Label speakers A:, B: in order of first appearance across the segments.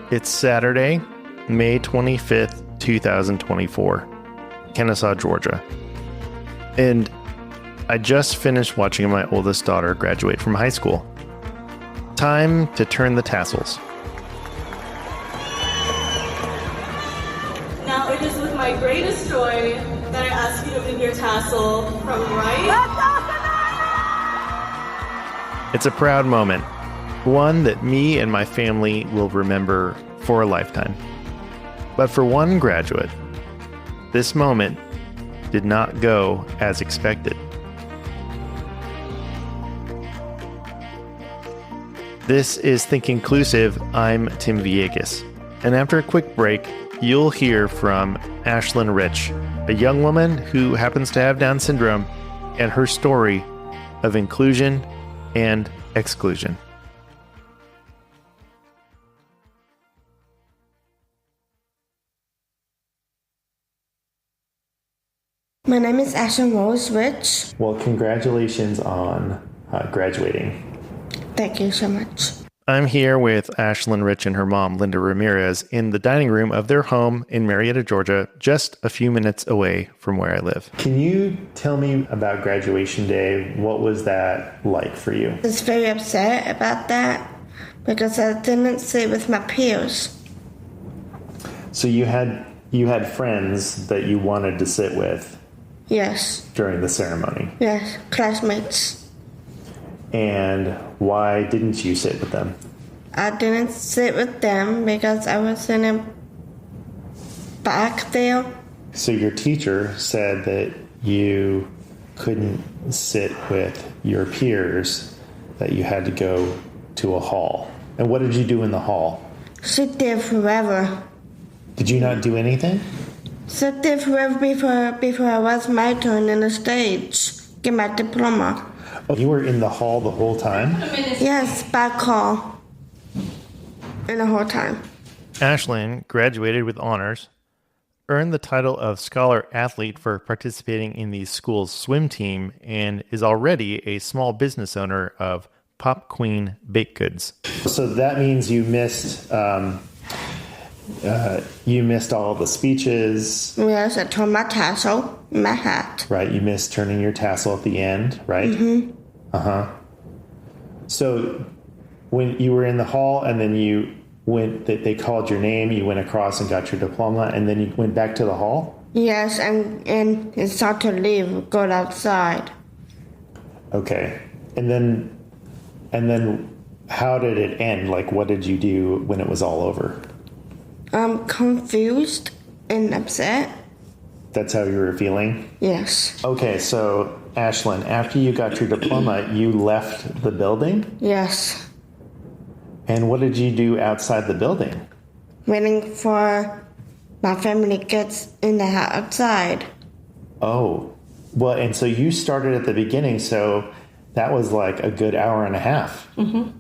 A: It's Saturday, May 25th, 2024, Kennesaw, Georgia. And I just finished watching my oldest daughter graduate from high school. Time to turn the tassels.
B: Now it is with my greatest joy that I ask you to move your tassel from right.
A: It's a proud moment, one that me and my family will remember for a lifetime. But for one graduate, this moment did not go as expected. This is Think Inclusive. I'm Tim Villegas. And after a quick break, you'll hear from Ashlynn Rich, a young woman who happens to have Down syndrome, and her story of inclusion and exclusion.
C: My name is Ashlynn Rich.
A: Well, congratulations on graduating.
C: Thank you so much.
A: I'm here with Ashlynn Rich and her mom, Linda Ramirez, in the dining room of their home in Marietta, Georgia, just a few minutes away from where I live. Can you tell me about graduation day? What was that like for you?
C: I was very upset about that because I didn't sit with my peers.
A: So you had friends that you wanted to sit with?
C: Yes.
A: During the ceremony?
C: Yes, classmates.
A: And why didn't you sit with them?
C: I didn't sit with them because I was in a back there.
A: So your teacher said that you couldn't sit with your peers, that you had to go to a hall. And what did you do in the hall?
C: Sit there forever.
A: Did you not do anything?
C: Sit there forever before I was my turn in the stage. Get my diploma.
A: Oh, you were in the hall the whole time?
C: Yes, back hall. In the whole time.
A: Ashlynn graduated with honors, earned the title of Scholar Athlete for participating in the school's swim team, and is already a small business owner of Pop Queen Baked Goods. So that means you missed all the speeches.
C: Yes, I turned my tassel in my hat.
A: Right, you missed turning your tassel at the end, right?
C: Mm-hmm.
A: Uh-huh. So when you were in the hall and then you went, they called your name, you went across and got your diploma, and then you went back to the hall?
C: Yes, and it started to leave, go outside.
A: Okay. And then how did it end? Like, what did you do when it was all over?
C: I'm confused and upset.
A: That's how you were feeling?
C: Yes.
A: Okay, so Ashlynn, after you got your diploma, you left the building?
C: Yes.
A: And what did you do outside the building?
C: Waiting for my family to get in the house outside.
A: Oh, well, and so you started at the beginning, so that was like a good hour and a half.
D: Mm-hmm.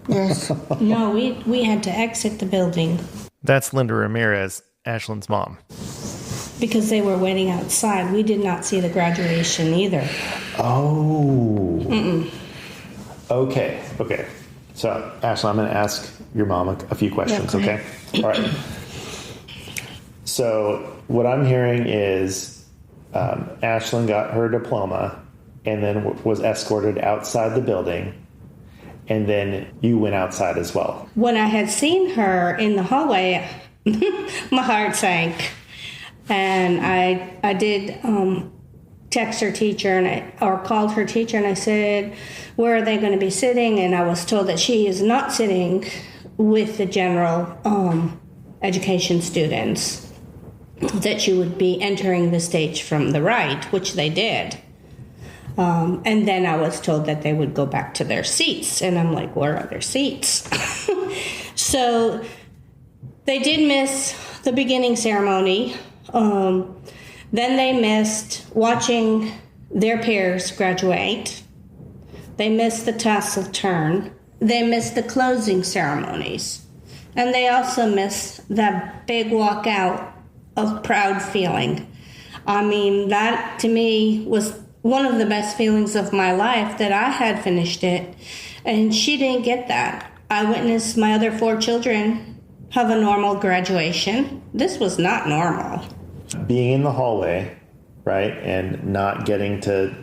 C: Yes.
D: No, we had to exit the building.
A: That's Linda Ramirez, Ashlynn's mom.
D: Because they were waiting outside. We did not see the graduation either.
A: Oh.
D: Mm-mm.
A: Okay. So, Ashlynn, I'm going to ask your mom a few questions, okay? All right. So, what I'm hearing is Ashlynn got her diploma and then was escorted outside the building. And then you went outside as well.
D: When I had seen her in the hallway, my heart sank. And I did text her teacher or called her teacher, and I said, where are they going to be sitting? And I was told that she is not sitting with the general education students, that she would be entering the stage from the right, which they did. And then I was told that they would go back to their seats. And I'm like, where are their seats? So they did miss the beginning ceremony. Then they missed watching their peers graduate. They missed the tassel turn. They missed the closing ceremonies. And they also missed that big walkout of proud feeling. I mean, that to me was one of the best feelings of my life, that I had finished it, and she didn't get that. I witnessed my other 4 children have a normal graduation. This was not normal.
A: Being in the hallway, right, and not getting to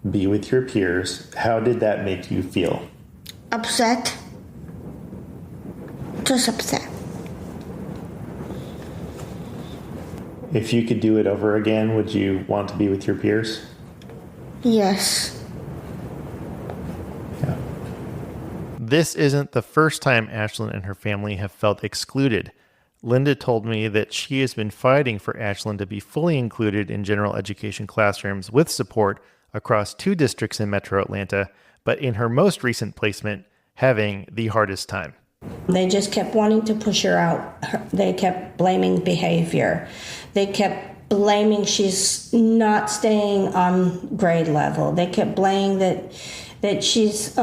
A: be with your peers, how did that make you feel?
C: Upset. Just upset.
A: If you could do it over again, would you want to be with your peers?
C: Yes.
A: Yeah. This isn't the first time Ashlynn and her family have felt excluded. Linda told me that she has been fighting for Ashlynn to be fully included in general education classrooms with support across 2 districts in Metro Atlanta, but in her most recent placement, having the hardest time.
D: They just kept wanting to push her out. They kept blaming behavior. They kept blaming she's not staying on grade level. They kept blaming that she's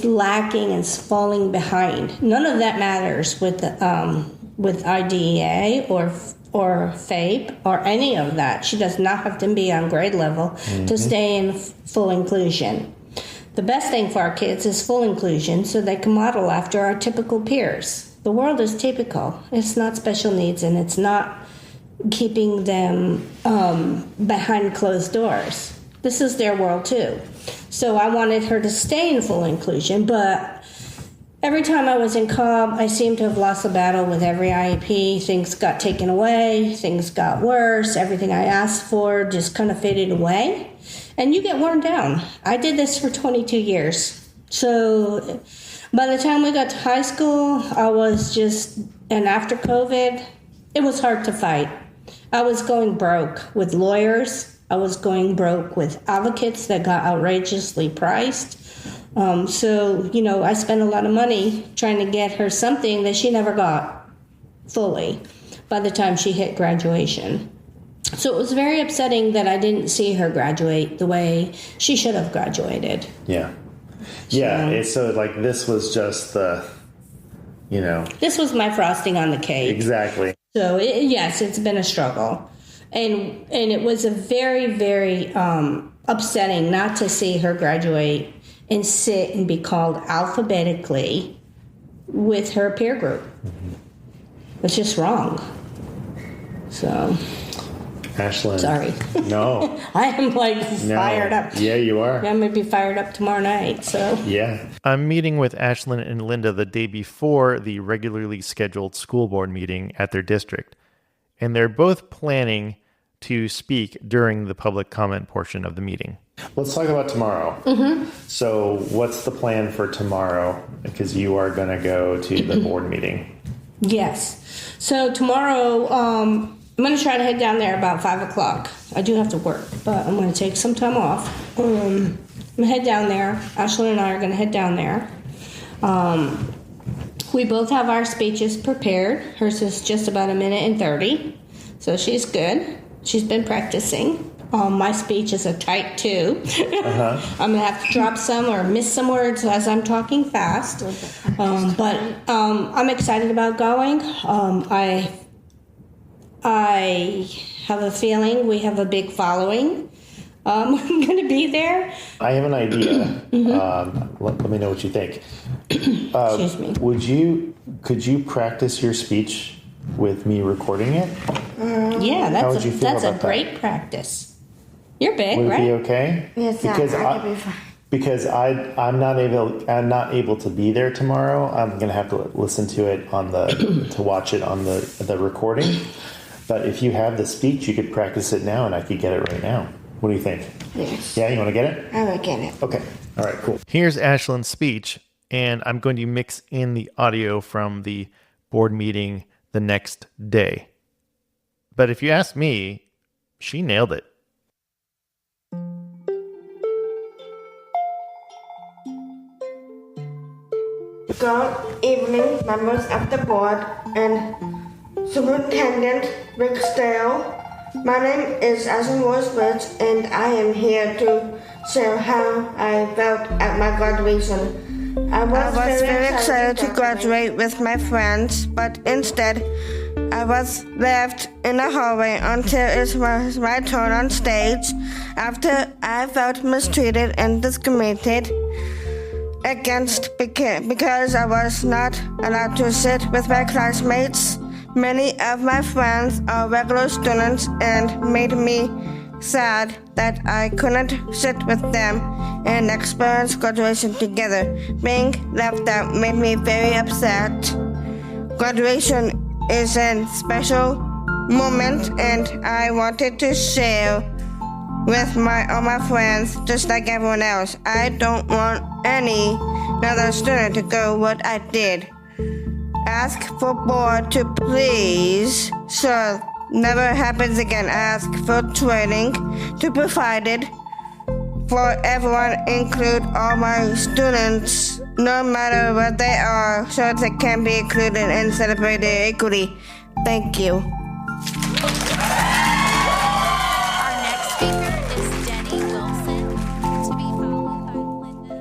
D: lacking and falling behind. None of that matters with IDEA or FAPE or any of that. She does not have to be on grade level to stay in full inclusion. The best thing for our kids is full inclusion so they can model after our typical peers. The world is typical. It's not special needs, and it's not keeping them behind closed doors. This is their world too. So I wanted her to stay in full inclusion, but every time I was in Cobb, I seemed to have lost the battle with every IEP. Things got taken away, things got worse, everything I asked for just kind of faded away. And you get worn down. I did this for 22 years. So by the time we got to high school, and after COVID, it was hard to fight. I was going broke with lawyers. I was going broke with advocates that got outrageously priced. So, I spent a lot of money trying to get her something that she never got fully by the time she hit graduation. So it was very upsetting that I didn't see her graduate the way she should have graduated.
A: Yeah. Yeah. So this was just this was my frosting on the cake. Exactly.
D: So yes, it's been a struggle. And it was a very, very upsetting not to see her graduate and sit and be called alphabetically with her peer group. Mm-hmm. It's just wrong. So...
A: Ashlynn.
D: Sorry.
A: No.
D: I am fired up.
A: Yeah, you are.
D: I'm going to be fired up tomorrow night, so.
A: Yeah. I'm meeting with Ashlynn and Linda the day before the regularly scheduled school board meeting at their district. And they're both planning to speak during the public comment portion of the meeting. Let's talk about tomorrow. Mm-hmm. So what's the plan for tomorrow? Because you are going to go to the board meeting. Yes.
D: So tomorrow... I'm going to try to head down there about 5 o'clock. I do have to work, but I'm going to take some time off. I'm going to head down there. Ashlynn and I are going to head down there. We both have our speeches prepared. Hers is just about 1:30, so she's good. She's been practicing. My speech is a type 2. I'm going to have to drop some or miss some words as I'm talking fast. But I'm excited about going. I have a feeling we have a big following. I'm going to be there.
A: I have an idea. Let me know what you think.
D: Excuse me.
A: Could you practice your speech with me recording it?
D: Yeah, that's a great practice. You're big,
A: Would
D: right?
A: it be okay?
C: Yes, I could be fine.
A: Because I'm not able to be there tomorrow. I'm going to have to listen to it to watch it on the recording. But if you have the speech, you could practice it now, and I could get it right now. What do you think?
C: Yes.
A: Yeah, you want to get it?
C: I will get it.
A: Okay. All right, cool. Here's Ashlynn's speech, and I'm going to mix in the audio from the board meeting the next day. But if you ask me, she nailed it.
C: Good evening, members of the board and Superintendent Rickstale. My name is Ashlynn Rich, and I am here to share how I felt at my graduation. I was very excited to graduate with my friends, but instead, I was left in the hallway until it was my turn on stage. After I felt mistreated and discriminated, against because I was not allowed to sit with my classmates. Many of my friends are regular students and made me sad that I couldn't sit with them and experience graduation together. Being left out made me very upset. Graduation is a special moment and I wanted to share with all my friends just like everyone else. I don't want any other student to go what I did. Ask for board to please so never happens again. Ask for training to be provided for everyone, include all my students, no matter what they are, so they can be included and celebrate their equity. Thank you.
E: Our next speaker is Denny Wilson, to be followed by Linda.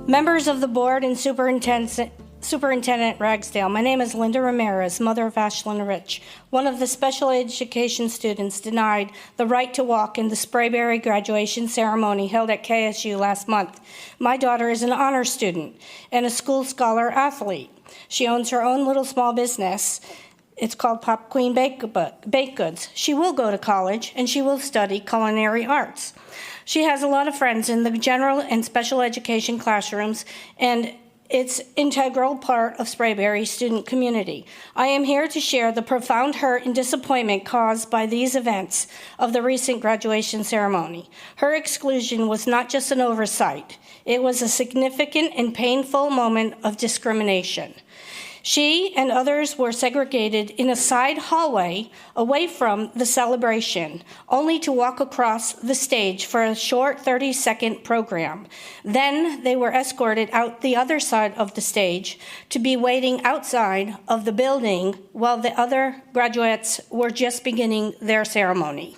D: Members of the board and Superintendent Ragsdale, my name is Linda Ramirez, mother of Ashlynn Rich, one of the special education students denied the right to walk in the Sprayberry graduation ceremony held at KSU last month. My daughter is an honor student and a school scholar athlete. She owns her own little small business. It's called Pop Queen Baked Goods. She will go to college and she will study culinary arts. She has a lot of friends in the general and special education classrooms, and it's integral part of Sprayberry's student community. I am here to share the profound hurt and disappointment caused by these events of the recent graduation ceremony. Her exclusion was not just an oversight. It was a significant and painful moment of discrimination. She and others were segregated in a side hallway away from the celebration, only to walk across the stage for a short 30-second program. Then they were escorted out the other side of the stage to be waiting outside of the building while the other graduates were just beginning their ceremony.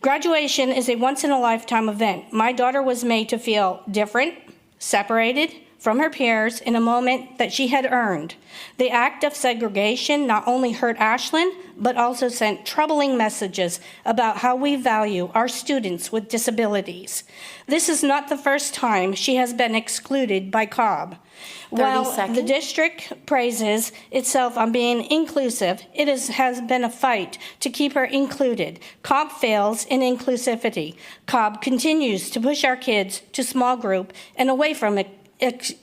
D: Graduation is a once-in-a-lifetime event. My daughter was made to feel different, separated from her peers in a moment that she had earned. The act of segregation not only hurt Ashlynn, but also sent troubling messages about how we value our students with disabilities. This is not the first time she has been excluded by Cobb. While the district praises itself on being inclusive, it has been a fight to keep her included. Cobb fails in inclusivity. Cobb continues to push our kids to small group and away from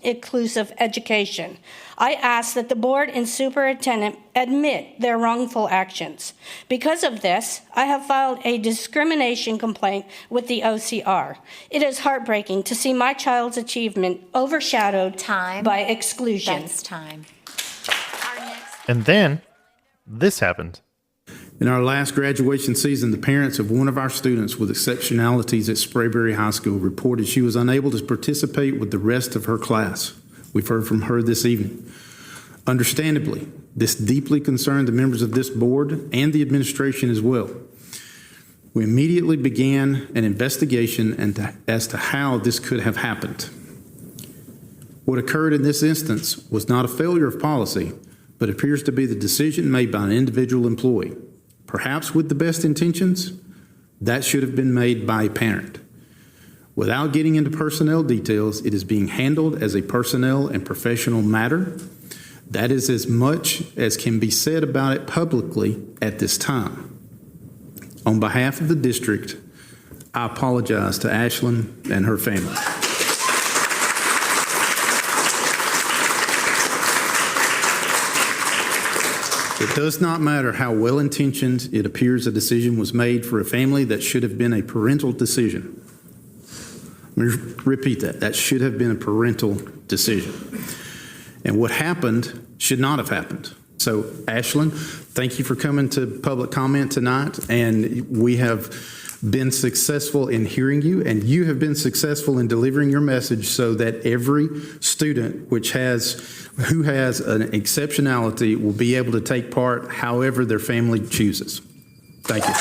D: inclusive education. I ask that the board and superintendent admit their wrongful actions. Because of this, I have filed a discrimination complaint with the OCR. It is heartbreaking to see my child's achievement overshadowed by exclusion.
E: That's time.
A: And then this happened.
F: In our last graduation season, the parents of one of our students with exceptionalities at Sprayberry High School reported she was unable to participate with the rest of her class. We've heard from her this evening. Understandably, this deeply concerned the members of this board and the administration as well. We immediately began an investigation as to how this could have happened. What occurred in this instance was not a failure of policy, but appears to be the decision made by an individual employee. Perhaps with the best intentions, that should have been made by a parent. Without getting into personnel details, it is being handled as a personnel and professional matter. That is as much as can be said about it publicly at this time. On behalf of the district, I apologize to Ashlynn and her family. It does not matter how well-intentioned it appears a decision was made for a family that should have been a parental decision. Let me repeat that. That should have been a parental decision. And what happened should not have happened. So, Ashlynn, thank you for coming to public comment tonight. And we have been successful in hearing you, and you have been successful in delivering your message so that every student who has an exceptionality will be able to take part however their family chooses. Thank you.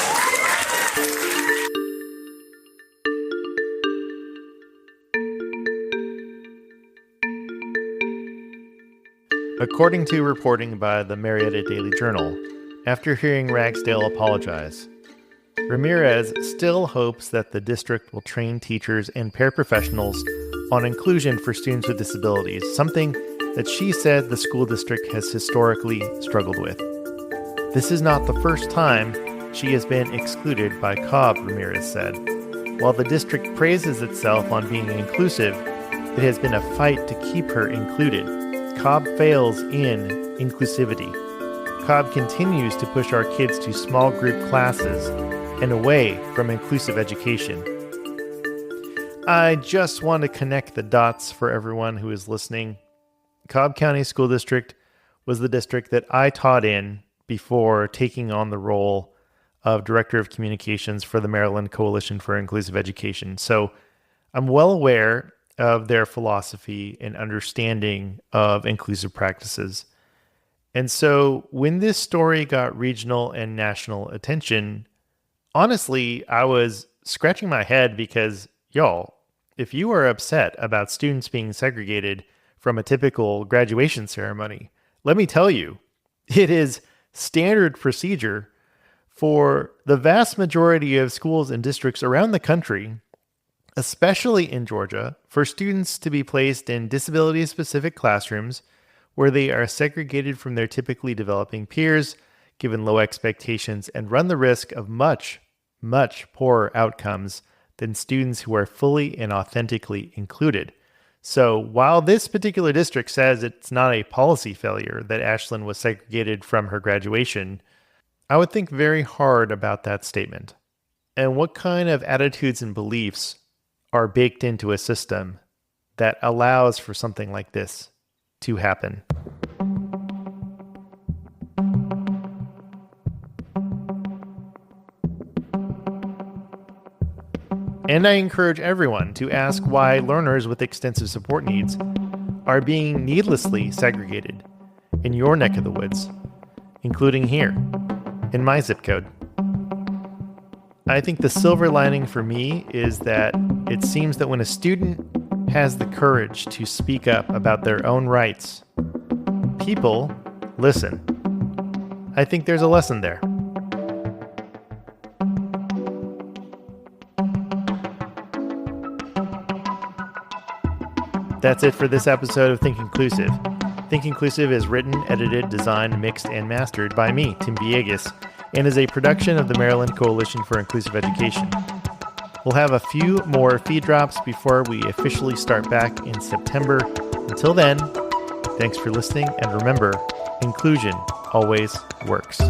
A: According to reporting by the Marietta Daily Journal, after hearing Ragsdale apologize. Ramirez still hopes that the district will train teachers and paraprofessionals on inclusion for students with disabilities, something that she said the school district has historically struggled with. This is not the first time she has been excluded by Cobb, Ramirez said. While the district praises itself on being inclusive, it has been a fight to keep her included. Cobb fails in inclusivity. Cobb continues to push our kids to small group classes and away from inclusive education. I just want to connect the dots for everyone who is listening. Cobb County School District was the district that I taught in before taking on the role of Director of Communications for the Maryland Coalition for Inclusive Education. So I'm well aware of their philosophy and understanding of inclusive practices. And so when this story got regional and national attention, honestly, I was scratching my head because, y'all, if you are upset about students being segregated from a typical graduation ceremony, let me tell you, it is standard procedure for the vast majority of schools and districts around the country, especially in Georgia, for students to be placed in disability-specific classrooms where they are segregated from their typically developing peers, given low expectations, and run the risk of much poorer outcomes than students who are fully and authentically included. So while this particular district says it's not a policy failure that Ashlynn was segregated from her graduation, I would think very hard about that statement. And what kind of attitudes and beliefs are baked into a system that allows for something like this to happen? And I encourage everyone to ask why learners with extensive support needs are being needlessly segregated in your neck of the woods, including here, in my zip code. I think the silver lining for me is that it seems that when a student has the courage to speak up about their own rights, people listen. I think there's a lesson there. That's it for this episode of Think Inclusive. Think Inclusive is written, edited, designed, mixed, and mastered by me, Tim Villegas, and is a production of the Maryland Coalition for Inclusive Education. We'll have a few more feed drops before we officially start back in September. Until then, thanks for listening, and remember, inclusion always works.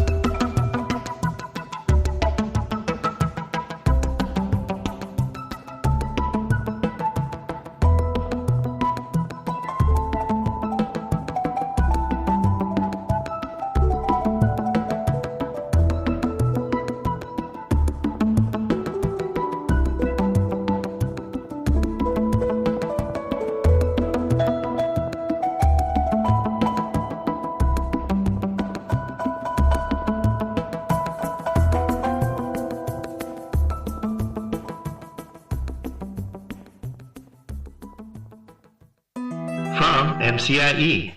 A: From MCIE,